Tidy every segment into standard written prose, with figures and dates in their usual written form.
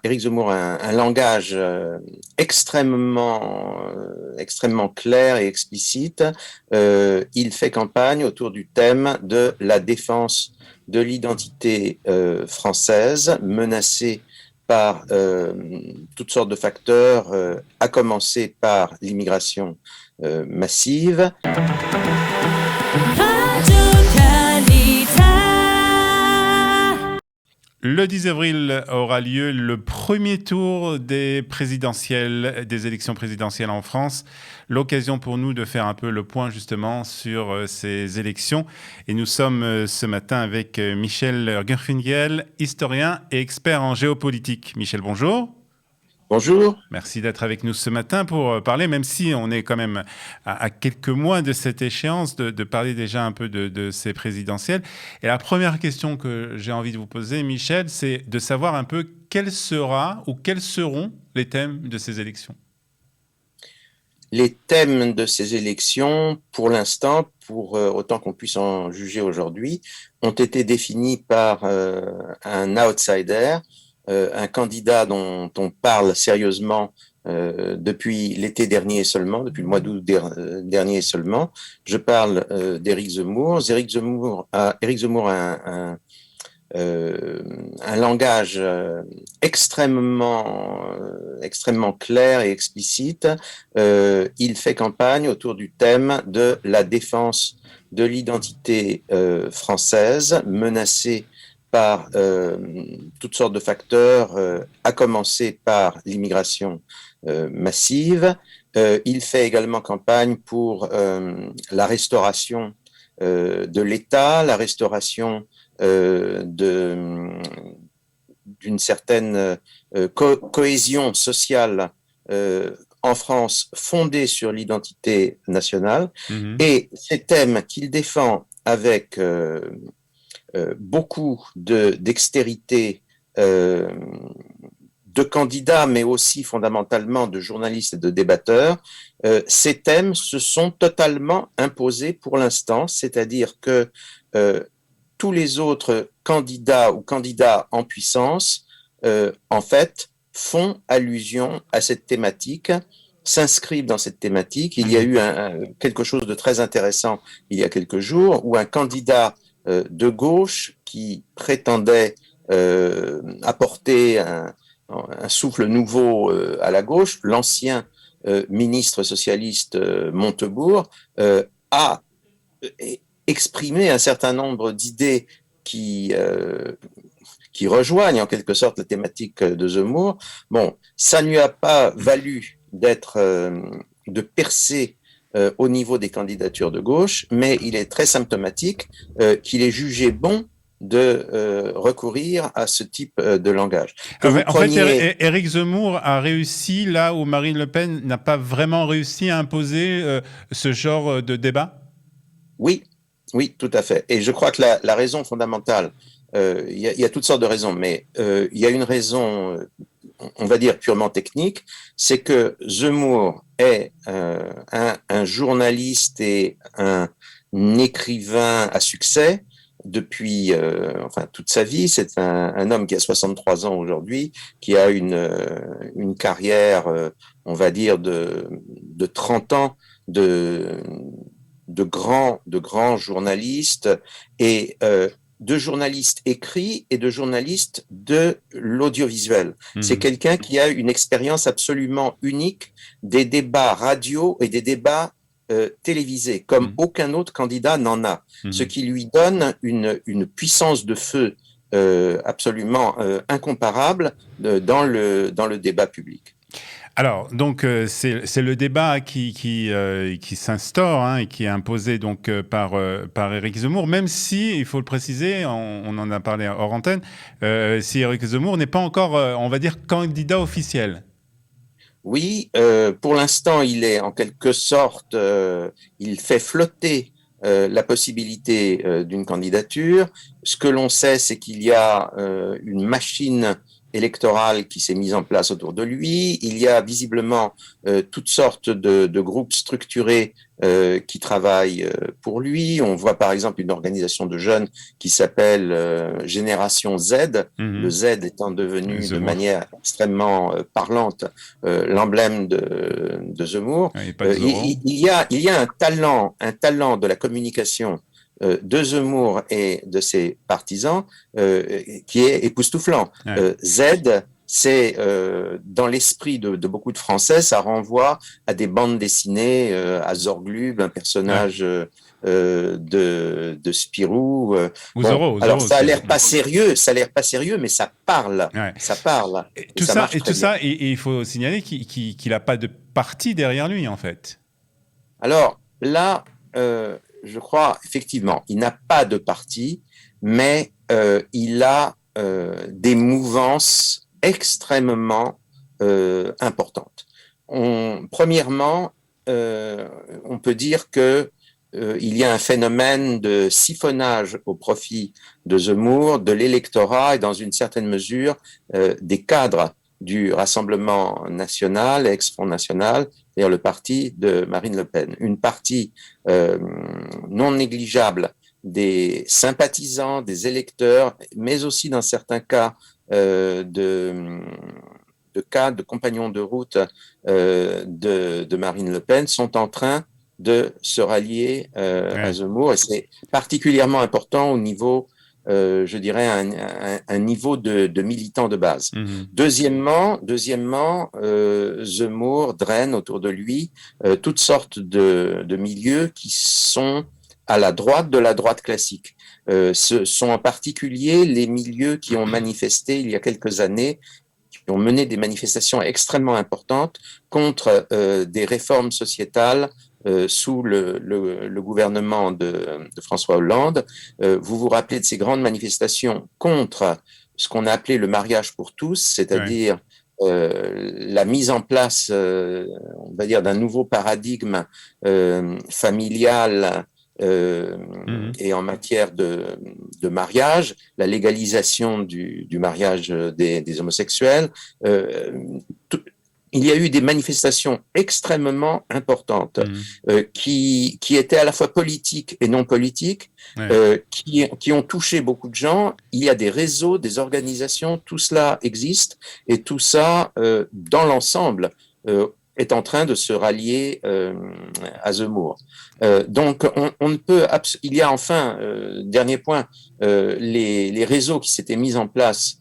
Éric Zemmour a un langage extrêmement clair et explicite. Il fait campagne autour du thème de la défense de l'identité française menacée par toutes sortes de facteurs, à commencer par l'immigration massive. Le 10 avril aura lieu le premier tour des élections présidentielles en France. L'occasion pour nous de faire un peu le point justement sur ces élections. Et nous sommes ce matin avec Michel Gurfingel, historien et expert en géopolitique. Michel, bonjour. Bonjour. Merci d'être avec nous ce matin pour parler, même si on est quand même à quelques mois de cette échéance, de parler déjà un peu de ces présidentielles. Et la première question que j'ai envie de vous poser, Michel, c'est de savoir un peu quel sera ou quels seront les thèmes de ces élections. Les thèmes de ces élections, pour l'instant, pour autant qu'on puisse en juger aujourd'hui, ont été définis par un outsider, un candidat dont on parle sérieusement depuis l'été dernier seulement, depuis le mois d'août dernier seulement. Je parle d'Éric Zemmour. Éric Zemmour a un langage extrêmement clair et explicite. Il fait campagne autour du thème de la défense de l'identité française menacée par toutes sortes de facteurs, à commencer par l'immigration massive. Il fait également campagne pour la restauration de l'État, la restauration d'une certaine cohésion sociale en France fondée sur l'identité nationale. Et ces thèmes qu'il défend avec beaucoup d'extérité de candidats, mais aussi fondamentalement de journalistes et de débatteurs, ces thèmes se sont totalement imposés pour l'instant, c'est-à-dire que tous les autres candidats ou candidats en puissance, en fait, font allusion à cette thématique, s'inscrivent dans cette thématique. Il y a eu quelque chose de très intéressant il y a quelques jours où un candidat de gauche qui prétendait apporter un souffle nouveau à la gauche, l'ancien ministre socialiste Montebourg, a exprimer un certain nombre d'idées qui rejoignent en quelque sorte la thématique de Zemmour. Bon, ça ne lui a pas valu de percer au niveau des candidatures de gauche, mais il est très symptomatique qu'il ait jugé bon de recourir à ce type de langage. En fait, Éric Zemmour a réussi là où Marine Le Pen n'a pas vraiment réussi à imposer ce genre de débat. Oui, tout à fait. Et je crois que la raison fondamentale, il y a toutes sortes de raisons, mais il y a une raison, on va dire purement technique, c'est que Zemmour est un journaliste et un écrivain à succès depuis toute sa vie. C'est un homme qui a 63 ans aujourd'hui, qui a une carrière, on va dire, de 30 ans de grands journalistes et de journalistes écrits et de journalistes de l'audiovisuel. C'est quelqu'un qui a une expérience absolument unique des débats radio et des débats télévisés, comme aucun autre candidat n'en a, ce qui lui donne une puissance de feu absolument incomparable dans le débat public. Alors, donc, c'est le débat qui s'instaure et qui est imposé donc par Éric Zemmour, même si, il faut le préciser, on en a parlé hors antenne, si Éric Zemmour n'est pas encore, on va dire, candidat officiel. Oui, pour l'instant, il est en quelque sorte, il fait flotter la possibilité d'une candidature. Ce que l'on sait, c'est qu'il y a une machine électorale qui s'est mise en place autour de lui. Il y a visiblement toutes sortes de groupes structurés qui travaillent pour lui. On voit par exemple une organisation de jeunes qui s'appelle Génération Z, le Z étant devenu de manière extrêmement parlante l'emblème de Zemmour. Il y a un talent de la communication de Zemmour et de ses partisans qui est époustouflant. Z, c'est dans l'esprit de beaucoup de Français, ça renvoie à des bandes dessinées, à Zorglub, un personnage de Spirou. Zorro, alors Zorro ça a aussi. l'air pas sérieux, mais ça parle, ça parle. Et tout ça, et il faut signaler qu'il n'a pas de parti derrière lui en fait. Alors là, je crois effectivement, il n'a pas de parti, mais il a des mouvances extrêmement importantes. Premièrement, on peut dire que il y a un phénomène de siphonnage au profit de Zemmour, de l'électorat et dans une certaine mesure des cadres du Rassemblement national, ex-Front national, c'est-à-dire le parti de Marine Le Pen. Une partie non négligeable des sympathisants, des électeurs, mais aussi dans certains cas de compagnons de route de Marine Le Pen sont en train de se rallier à Zemmour, et c'est particulièrement important au niveau, je dirais, un niveau de militants de base. Deuxièmement, Zemmour draine autour de lui toutes sortes de milieux qui sont à la droite de la droite classique. Ce sont en particulier les milieux qui ont manifesté il y a quelques années, qui ont mené des manifestations extrêmement importantes contre des réformes sociétales sous le gouvernement de François Hollande. Vous vous rappelez de ces grandes manifestations contre ce qu'on a appelé le mariage pour tous, c'est-à-dire la mise en place, on va dire, d'un nouveau paradigme familial et en matière de mariage, la légalisation du mariage des homosexuels. Il y a eu des manifestations extrêmement importantes qui étaient à la fois politiques et non politiques, qui ont touché beaucoup de gens. Il y a des réseaux, des organisations, tout cela existe, et tout ça, dans l'ensemble, est en train de se rallier à Zemmour. Donc, on ne peut... Il y a enfin, dernier point, les réseaux qui s'étaient mis en place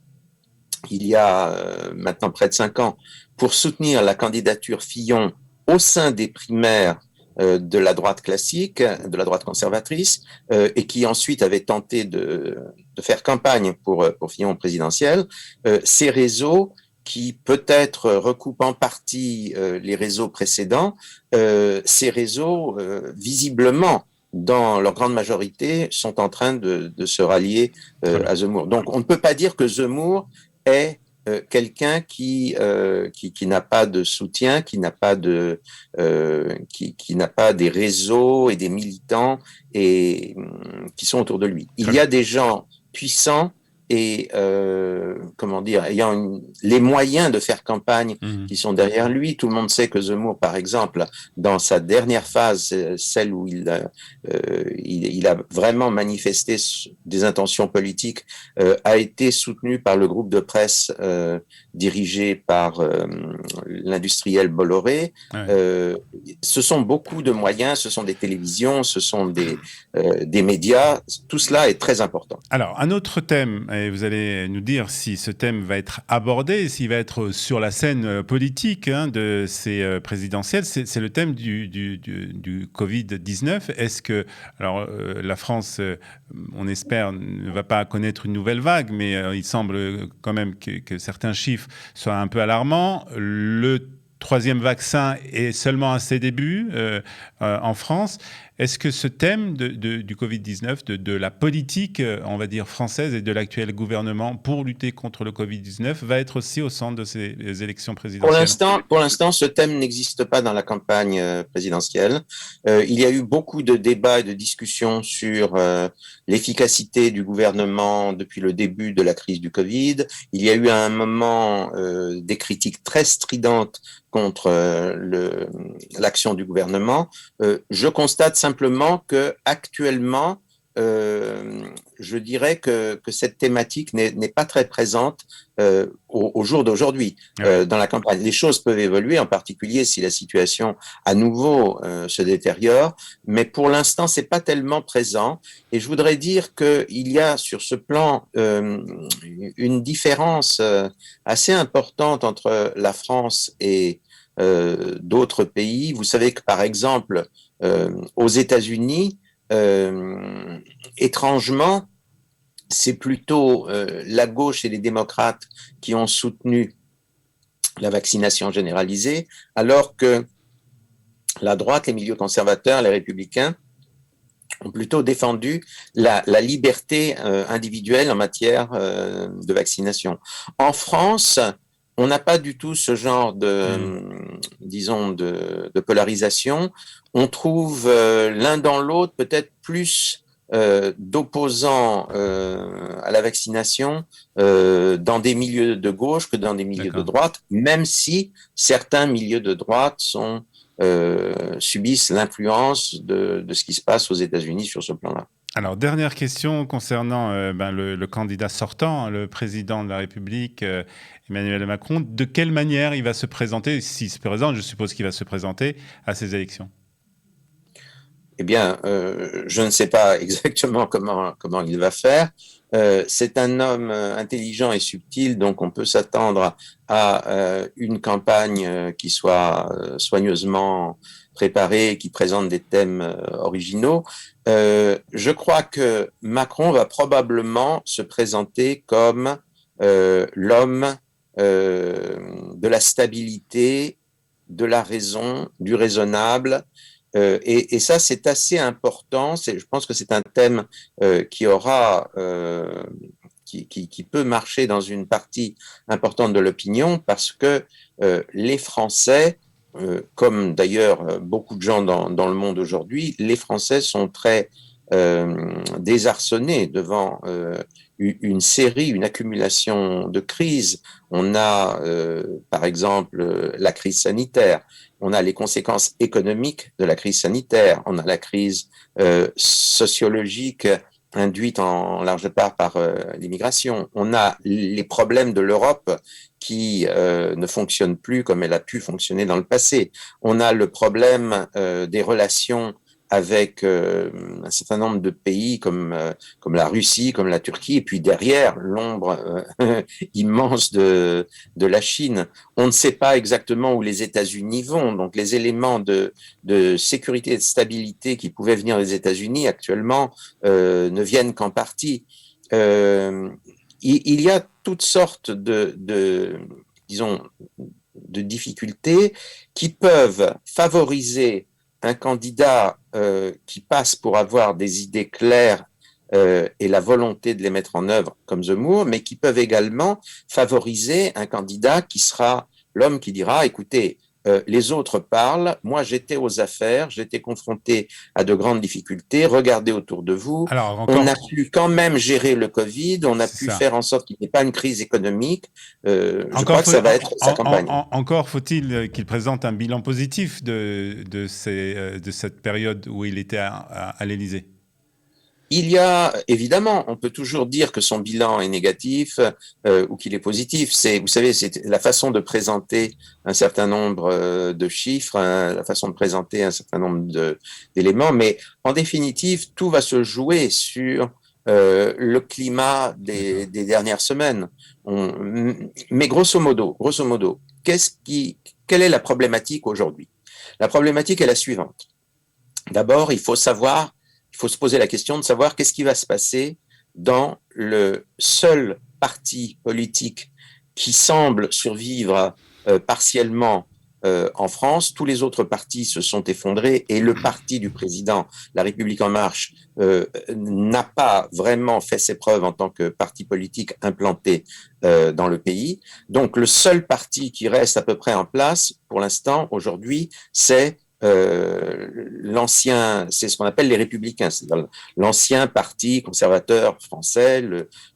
il y a maintenant près de 5 ans pour soutenir la candidature Fillon au sein des primaires de la droite classique, de la droite conservatrice, et qui ensuite avaient tenté de faire campagne pour Fillon présidentiel. Ces réseaux qui peut-être recoupent en partie les réseaux précédents, ces réseaux, visiblement, dans leur grande majorité, sont en train de se rallier à Zemmour. Donc, on ne peut pas dire que Zemmour est quelqu'un qui n'a pas de soutien, qui n'a pas des réseaux et des militants et qui sont autour de lui. Il y a des gens puissants et ayant les moyens de faire campagne qui sont derrière lui. Tout le monde sait que Zemmour, par exemple, dans sa dernière phase, celle où il a vraiment manifesté des intentions politiques, a été soutenu par le groupe de presse dirigé par l'industriel Bolloré. Ce sont beaucoup de moyens, ce sont des télévisions, ce sont des médias. Tout cela est très important. Alors, un autre thème, et vous allez nous dire si ce thème va être abordé, s'il va être sur la scène politique de ces présidentielles, c'est le thème du Covid-19. Est-ce que, alors, la France, on espère, ne va pas connaître une nouvelle vague, mais il semble quand même que certains chiffres soient un peu alarmants. Le troisième vaccin est seulement à ses débuts en France. Est-ce que ce thème du Covid-19, de la politique, on va dire, française et de l'actuel gouvernement pour lutter contre le Covid-19 va être aussi au centre de ces élections présidentielles? Pour l'instant, ce thème n'existe pas dans la campagne présidentielle. Il y a eu beaucoup de débats et de discussions sur l'efficacité du gouvernement depuis le début de la crise du Covid. Il y a eu à un moment des critiques très stridentes contre l'action du gouvernement. Je constate simplement que actuellement, je dirais que cette thématique n'est pas très présente au jour d'aujourd'hui Ouais. dans la campagne. Les choses peuvent évoluer, en particulier si la situation à nouveau se détériore, mais pour l'instant, c'est pas tellement présent. Et je voudrais dire qu'il y a sur ce plan une différence assez importante entre la France et d'autres pays. Vous savez que, par exemple, aux États-Unis, étrangement, c'est plutôt la gauche et les démocrates qui ont soutenu la vaccination généralisée, alors que la droite, les milieux conservateurs, les républicains ont plutôt défendu la liberté individuelle en matière de vaccination. En France, on n'a pas du tout ce genre disons, de polarisation. On trouve l'un dans l'autre peut-être plus d'opposants à la vaccination dans des milieux de gauche que dans des milieux de D'accord. droite, même si certains milieux de droite subissent l'influence de ce qui se passe aux États-Unis sur ce plan-là. Alors, dernière question concernant le candidat sortant, le président de la République, Emmanuel Macron. De quelle manière il va se présenter, s'il se présente, je suppose qu'il va se présenter à ces élections? Eh bien, je ne sais pas exactement comment il va faire. C'est un homme intelligent et subtil, donc on peut s'attendre à une campagne qui soit soigneusement préparée, qui présente des thèmes originaux. Je crois que Macron va probablement se présenter comme l'homme de la stabilité, de la raison, du raisonnable. Et ça, c'est assez important. Je pense que c'est un thème qui aura, qui peut marcher dans une partie importante de l'opinion parce que les Français, comme d'ailleurs beaucoup de gens dans le monde aujourd'hui, les Français sont très désarçonnés devant une série, une accumulation de crises. On a, par exemple, la crise sanitaire. On a les conséquences économiques de la crise sanitaire, on a la crise sociologique induite en large part par l'immigration, on a les problèmes de l'Europe qui ne fonctionnent plus comme elle a pu fonctionner dans le passé, on a le problème des relations avec un certain nombre de pays comme la Russie, comme la Turquie, et puis derrière l'ombre immense de la Chine. On ne sait pas exactement où les États-Unis vont, donc les éléments de sécurité et de stabilité qui pouvaient venir des États-Unis actuellement ne viennent qu'en partie. Il y a toutes sortes disons, de difficultés qui peuvent favoriser un candidat qui passe pour avoir des idées claires et la volonté de les mettre en œuvre comme Zemmour, mais qui peuvent également favoriser un candidat qui sera l'homme qui dira, écoutez, les autres parlent, moi j'étais aux affaires, j'étais confronté à de grandes difficultés, regardez autour de vous, Alors, on a encore, pu quand même gérer le Covid, on a c'est pu ça. faire en sorte qu'il n'y ait pas une crise économique, je Encore, crois que ça va être sa campagne. encore faut-il qu'il présente un bilan positif de cette période où il était à l'Élysée. Il y a, évidemment, on peut toujours dire que son bilan est négatif ou qu'il est positif. Vous savez, c'est la façon de présenter un certain nombre de chiffres, hein, la façon de présenter un certain nombre d'éléments. Mais en définitive, tout va se jouer sur le climat D'accord. des dernières semaines. Mais grosso modo, quelle est la problématique aujourd'hui? La problématique est la suivante. D'abord, il faut se poser la question de savoir qu'est-ce qui va se passer dans le seul parti politique qui semble survivre partiellement en France, tous les autres partis se sont effondrés et le parti du président, La République en marche, n'a pas vraiment fait ses preuves en tant que parti politique implanté dans le pays. Donc le seul parti qui reste à peu près en place pour l'instant aujourd'hui, c'est c'est ce qu'on appelle les Républicains, c'est l'ancien parti conservateur français,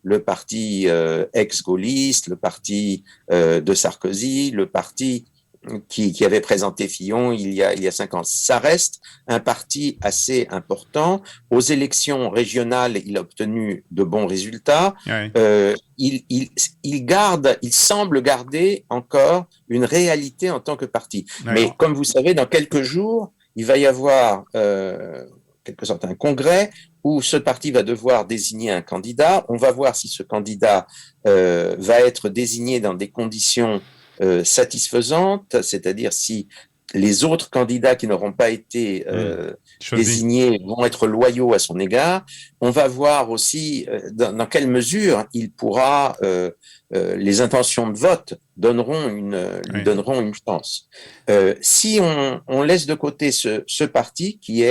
le parti ex-gaulliste, le parti de Sarkozy, le parti qui avait présenté Fillon il y a 5 ans. Ça reste un parti assez important. Aux élections régionales, il a obtenu de bons résultats. Ouais. Il semble garder encore une réalité en tant que parti. Ouais. Mais comme vous savez, dans quelques jours, il va y avoir quelque sorte un congrès où ce parti va devoir désigner un candidat. On va voir si ce candidat va être désigné dans des conditions satisfaisantes, c'est-à-dire si les autres candidats qui n'auront pas été désignés vont être loyaux à son égard. On va voir aussi dans quelle mesure il pourra, les intentions de vote lui donneront une chance. Si on laisse de côté ce parti qui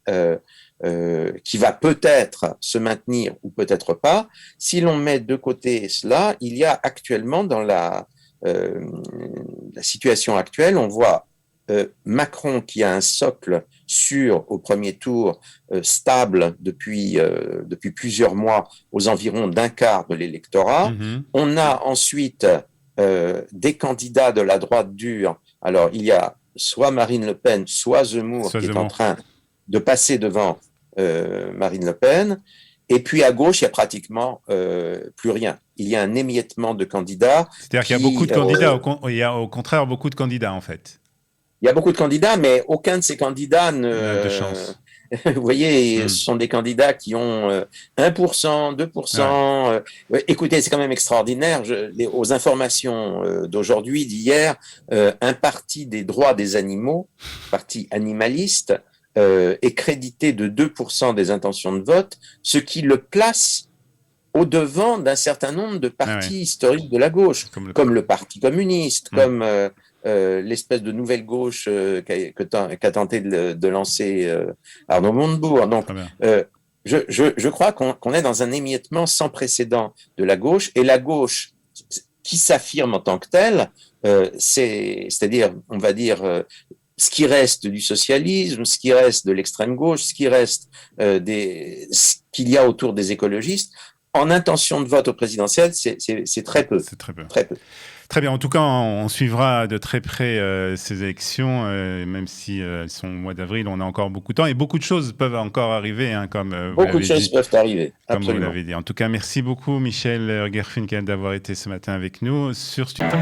va peut-être se maintenir ou peut-être pas, si l'on met de côté cela, il y a actuellement dans la situation actuelle, on voit Macron qui a un socle sûr au premier tour, stable depuis plusieurs mois aux environs d'un quart de l'électorat. Mm-hmm. On a ensuite des candidats de la droite dure. Alors, il y a soit Marine Le Pen, soit Zemmour qui est en train de passer devant Marine Le Pen. Et puis à gauche, il y a pratiquement plus rien. Il y a un émiettement de candidats. C'est-à-dire qu'il y a beaucoup de candidats, il y a au contraire beaucoup de candidats en fait. Il y a beaucoup de candidats, mais aucun de ces candidats de chance. Vous voyez, ce sont des candidats qui ont 1%, 2%. Ouais. Écoutez, c'est quand même extraordinaire. Aux informations d'aujourd'hui, d'hier, un parti des droits des animaux, parti animaliste, est crédité de 2% des intentions de vote, ce qui le place au-devant d'un certain nombre de partis historiques de la gauche, comme le Parti communiste, comme l'espèce de nouvelle gauche qu'a tenté de lancer Arnaud Montebourg. Donc, je crois qu'on est dans un émiettement sans précédent de la gauche, et la gauche qui s'affirme en tant que telle, c'est-à-dire, on va dire, ce qui reste du socialisme, ce qui reste de l'extrême gauche, ce qui reste ce qu'il y a autour des écologistes, en intention de vote au présidentiel, c'est très peu. C'est très peu. Très peu. Très bien. En tout cas, on suivra de très près ces élections, même si elles sont au mois d'avril, on a encore beaucoup de temps et beaucoup de choses peuvent encore arriver, hein, comme beaucoup de choses peuvent arriver. Comme absolument. vous l'avez dit. En tout cas, merci beaucoup, Michel Gerfunkel, d'avoir été ce matin avec nous sur Studio.